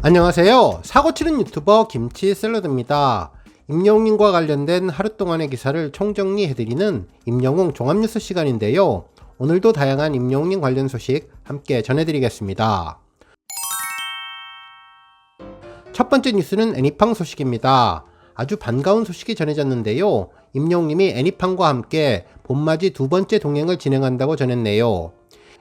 안녕하세요. 사고치는 유튜버 김치샐러드입니다. 임영웅과 관련된 하루 동안의 기사를 총정리해드리는 임영웅 종합뉴스 시간인데요. 오늘도 다양한 임영웅 관련 소식 함께 전해드리겠습니다. 첫 번째 뉴스는 애니팡 소식입니다. 아주 반가운 소식이 전해졌는데요. 임영웅님이 애니팡과 함께 봄맞이 두 번째 동행을 진행한다고 전했네요.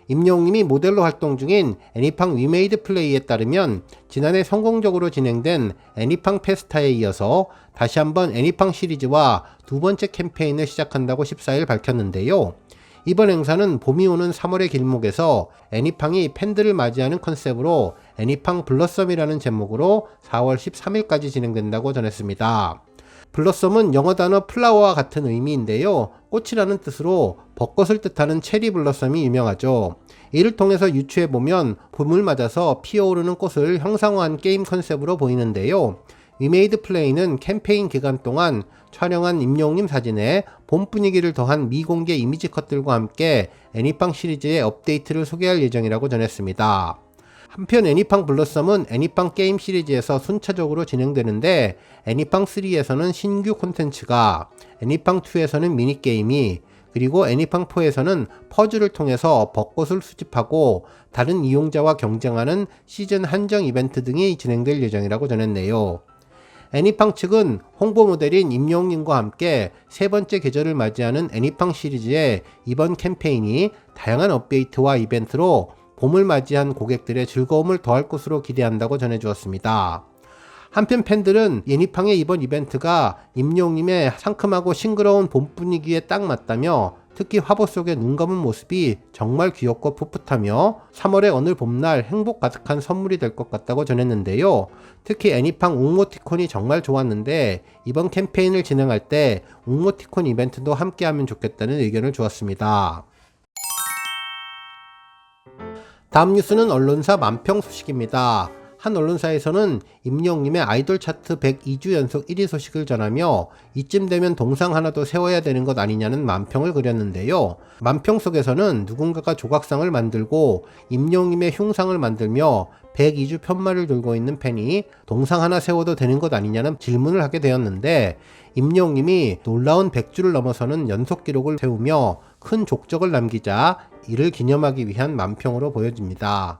임영웅님이 모델로 활동 중인 애니팡 위메이드 플레이에 따르면 지난해 성공적으로 진행된 애니팡 페스타에 이어서 다시 한번 애니팡 시리즈와 두 번째 캠페인을 시작한다고 14일 밝혔는데요. 이번 행사는 봄이 오는 3월의 길목에서 애니팡이 팬들을 맞이하는 컨셉으로 애니팡 블러썸이라는 제목으로 4월 13일까지 진행된다고 전했습니다. 블러썸은 영어 단어 플라워와 같은 의미인데요. 꽃이라는 뜻으로 벚꽃을 뜻하는 체리 블러썸이 유명하죠. 이를 통해서 유추해보면 봄을 맞아서 피어오르는 꽃을 형상화한 게임 컨셉으로 보이는데요. 위메이드 플레이는 캠페인 기간 동안 촬영한 임영웅님 사진에 봄 분위기를 더한 미공개 이미지 컷들과 함께 애니팡 시리즈의 업데이트를 소개할 예정이라고 전했습니다. 한편 애니팡 블러썸은 애니팡 게임 시리즈에서 순차적으로 진행되는데 애니팡 3에서는 신규 콘텐츠가, 애니팡 2에서는 미니게임이, 그리고 애니팡 4에서는 퍼즐을 통해서 벚꽃을 수집하고 다른 이용자와 경쟁하는 시즌 한정 이벤트 등이 진행될 예정이라고 전했네요. 애니팡 측은 홍보 모델인 임영웅님과 함께 세 번째 계절을 맞이하는 애니팡 시리즈의 이번 캠페인이 다양한 업데이트와 이벤트로 봄을 맞이한 고객들의 즐거움을 더할 것으로 기대한다고 전해주었습니다. 한편 팬들은 애니팡의 이번 이벤트가 임영웅님의 상큼하고 싱그러운 봄 분위기에 딱 맞다며 특히 화보 속의 눈 감은 모습이 정말 귀엽고 풋풋하며 3월의 어느 봄날 행복 가득한 선물이 될 것 같다고 전했는데요. 특히 애니팡 웅모티콘이 정말 좋았는데 이번 캠페인을 진행할 때 웅모티콘 이벤트도 함께하면 좋겠다는 의견을 주었습니다. 다음 뉴스는 언론사 만평 소식입니다. 한 언론사에서는 임영웅님의 아이돌 차트 102주 연속 1위 소식을 전하며 이쯤 되면 동상 하나 더 세워야 되는 것 아니냐는 만평을 그렸는데요. 만평 속에서는 누군가가 조각상을 만들고 임영웅님의 흉상을 만들며 102주 편말을 들고 있는 팬이 동상 하나 세워도 되는 것 아니냐는 질문을 하게 되었는데 임영웅님이 놀라운 100주를 넘어서는 연속 기록을 세우며 큰 족적을 남기자 이를 기념하기 위한 만평으로 보여집니다.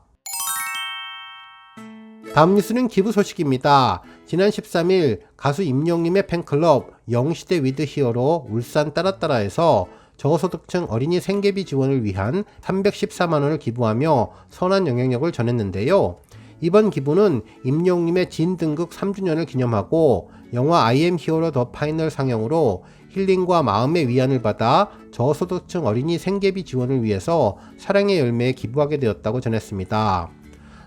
다음 뉴스는 기부 소식입니다. 지난 13일 가수 임영웅님의 팬클럽 영시대 위드 히어로 울산 따라따라에서 저소득층 어린이 생계비 지원을 위한 314만원을 기부하며 선한 영향력을 전했는데요. 이번 기부는 임영웅님의 진 등극 3주년을 기념하고 영화 I am hero the final 상영으로 힐링과 마음의 위안을 받아 저소득층 어린이 생계비 지원을 위해서 사랑의 열매에 기부하게 되었다고 전했습니다.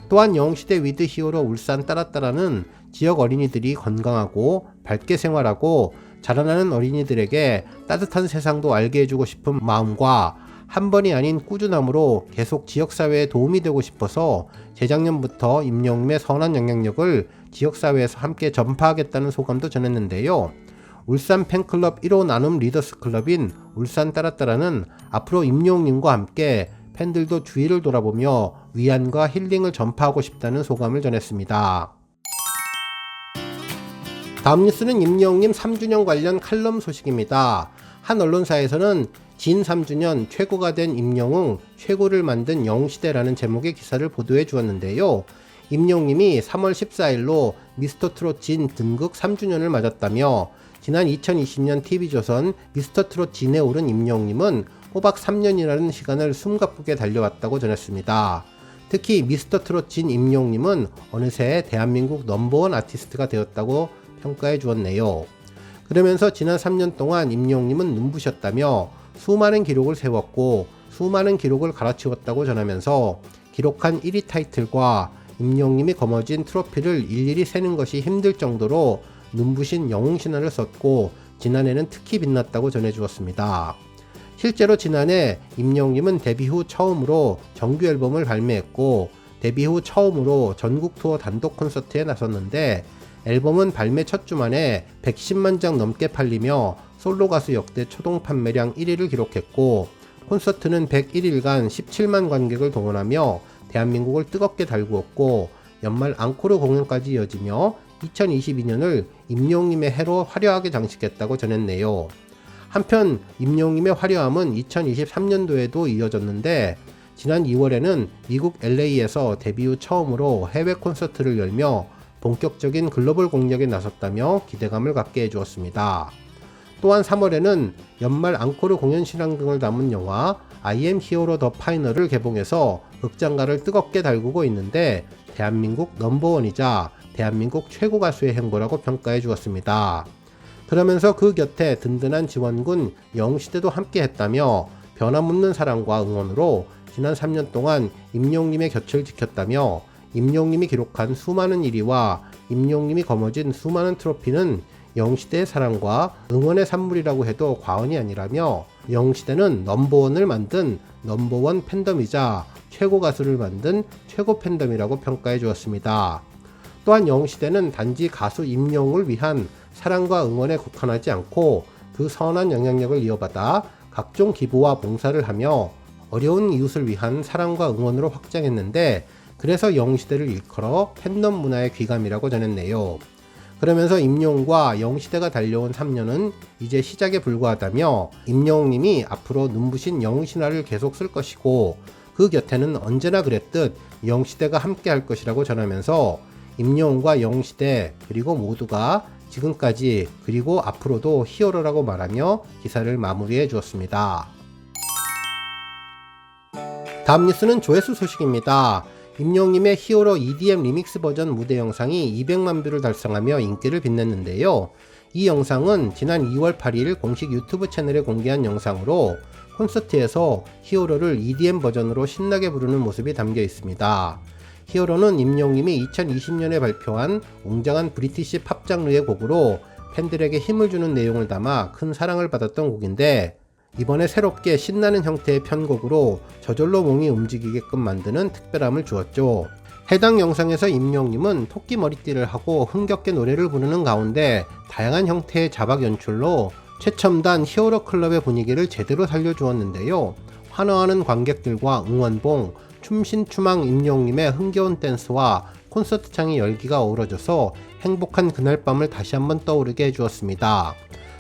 또한 영시대 위드 히어로 울산 따라따라는 지역 어린이들이 건강하고 밝게 생활하고 자라나는 어린이들에게 따뜻한 세상도 알게 해주고 싶은 마음과 한 번이 아닌 꾸준함으로 계속 지역사회에 도움이 되고 싶어서 재작년부터 임영웅님의 선한 영향력을 지역사회에서 함께 전파하겠다는 소감도 전했는데요. 울산 팬클럽 1호 나눔 리더스 클럽인 울산 따라따라는 앞으로 임영웅님과 함께 팬들도 주위를 돌아보며 위안과 힐링을 전파하고 싶다는 소감을 전했습니다. 다음 뉴스는 임영웅님 3주년 관련 칼럼 소식입니다. 한 언론사에서는 진 3주년 최고가 된 임영웅, 최고를 만든 영웅시대라는 제목의 기사를 보도해 주었는데요. 임영웅님이 3월 14일로 미스터트롯 진 등극 3주년을 맞았다며 지난 2020년 TV조선 미스터트롯 진에 오른 임영웅님은 꼬박 3년이라는 시간을 숨가쁘게 달려왔다고 전했습니다. 특히 미스터트롯 진 임영웅님은 어느새 대한민국 넘버원 아티스트가 되었다고 평가해 주었네요. 그러면서 지난 3년 동안 임영웅님은 눈부셨다며 수많은 기록을 세웠고 수많은 기록을 갈아치웠다고 전하면서 기록한 1위 타이틀과 임영웅님이 거머쥔 트로피를 일일이 세는 것이 힘들 정도로 눈부신 영웅신화를 썼고 지난해는 특히 빛났다고 전해주었습니다. 실제로 지난해 임영웅님은 데뷔 후 처음으로 정규 앨범을 발매했고 데뷔 후 처음으로 전국 투어 단독 콘서트에 나섰는데 앨범은 발매 첫 주 만에 110만 장 넘게 팔리며 솔로 가수 역대 초동 판매량 1위를 기록했고 콘서트는 101일간 17만 관객을 동원하며 대한민국을 뜨겁게 달구었고 연말 앙코르 공연까지 이어지며 2022년을 임영님의 해로 화려하게 장식했다고 전했네요. 한편 임영님의 화려함은 2023년도에도 이어졌는데 지난 2월에는 미국 LA에서 데뷔 후 처음으로 해외 콘서트를 열며 본격적인 글로벌 공략에 나섰다며 기대감을 갖게 해주었습니다. 또한 3월에는 연말 앙코르 공연 실황 등을 담은 영화 I am hero the final을 개봉해서 극장가를 뜨겁게 달구고 있는데 대한민국 넘버원이자 대한민국 최고 가수의 행보라고 평가해 주었습니다. 그러면서 그 곁에 든든한 지원군 영시대도 함께 했다며 변함없는 사랑과 응원으로 지난 3년 동안 임영님의 곁을 지켰다며 임영님이 기록한 수많은 1위와 임영님이 거머쥔 수많은 트로피는 영시대의 사랑과 응원의 산물이라고 해도 과언이 아니라며 영시대는 넘버원을 만든 넘버원 팬덤이자 최고 가수를 만든 최고 팬덤이라고 평가해 주었습니다. 또한 영시대는 단지 가수 임영웅을 위한 사랑과 응원에 국한하지 않고 그 선한 영향력을 이어받아 각종 기부와 봉사를 하며 어려운 이웃을 위한 사랑과 응원으로 확장했는데 그래서 영시대를 일컬어 팬덤 문화의 귀감이라고 전했네요. 그러면서 임영웅과 영시대가 달려온 3년은 이제 시작에 불과하다며 임영웅님이 앞으로 눈부신 영신화를 계속 쓸 것이고 그 곁에는 언제나 그랬듯 영시대가 함께 할 것이라고 전하면서 임영웅과 영시대 그리고 모두가 지금까지 그리고 앞으로도 히어로라고 말하며 기사를 마무리해 주었습니다. 다음 뉴스는 조회수 소식입니다. 임영웅님의 히어로 EDM 리믹스 버전 무대 영상이 200만 뷰를 달성하며 인기를 빛냈는데요. 이 영상은 지난 2월 8일 공식 유튜브 채널에 공개한 영상으로 콘서트에서 히어로를 EDM 버전으로 신나게 부르는 모습이 담겨 있습니다. 히어로는 임영웅님이 2020년에 발표한 웅장한 브리티시 팝 장르의 곡으로 팬들에게 힘을 주는 내용을 담아 큰 사랑을 받았던 곡인데 이번에 새롭게 신나는 형태의 편곡으로 저절로 몸이 움직이게끔 만드는 특별함을 주었죠. 해당 영상에서 임영웅님은 토끼 머리띠를 하고 흥겹게 노래를 부르는 가운데 다양한 형태의 자박 연출로 최첨단 히어로 클럽의 분위기를 제대로 살려주었는데요. 환호하는 관객들과 응원봉, 춤신추망 임영웅님의 흥겨운 댄스와 콘서트장의 열기가 어우러져서 행복한 그날 밤을 다시 한번 떠오르게 해주었습니다.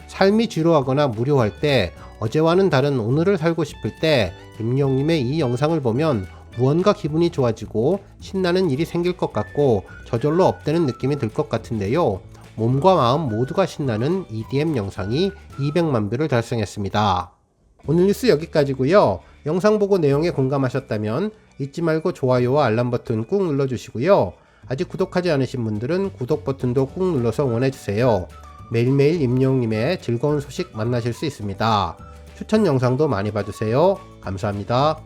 삶이 지루하거나 무료할 때, 어제와는 다른 오늘을 살고 싶을 때 임영웅님의 이 영상을 보면 무언가 기분이 좋아지고 신나는 일이 생길 것 같고 저절로 업되는 느낌이 들 것 같은데요. 몸과 마음 모두가 신나는 EDM 영상이 200만 뷰를 달성했습니다. 오늘 뉴스 여기까지고요. 영상 보고 내용에 공감하셨다면 잊지 말고 좋아요와 알람 버튼 꾹 눌러주시고요. 아직 구독하지 않으신 분들은 구독 버튼도 꾹 눌러서 응원해주세요. 매일매일 임영웅님의 즐거운 소식 만나실 수 있습니다. 추천 영상도 많이 봐주세요. 감사합니다.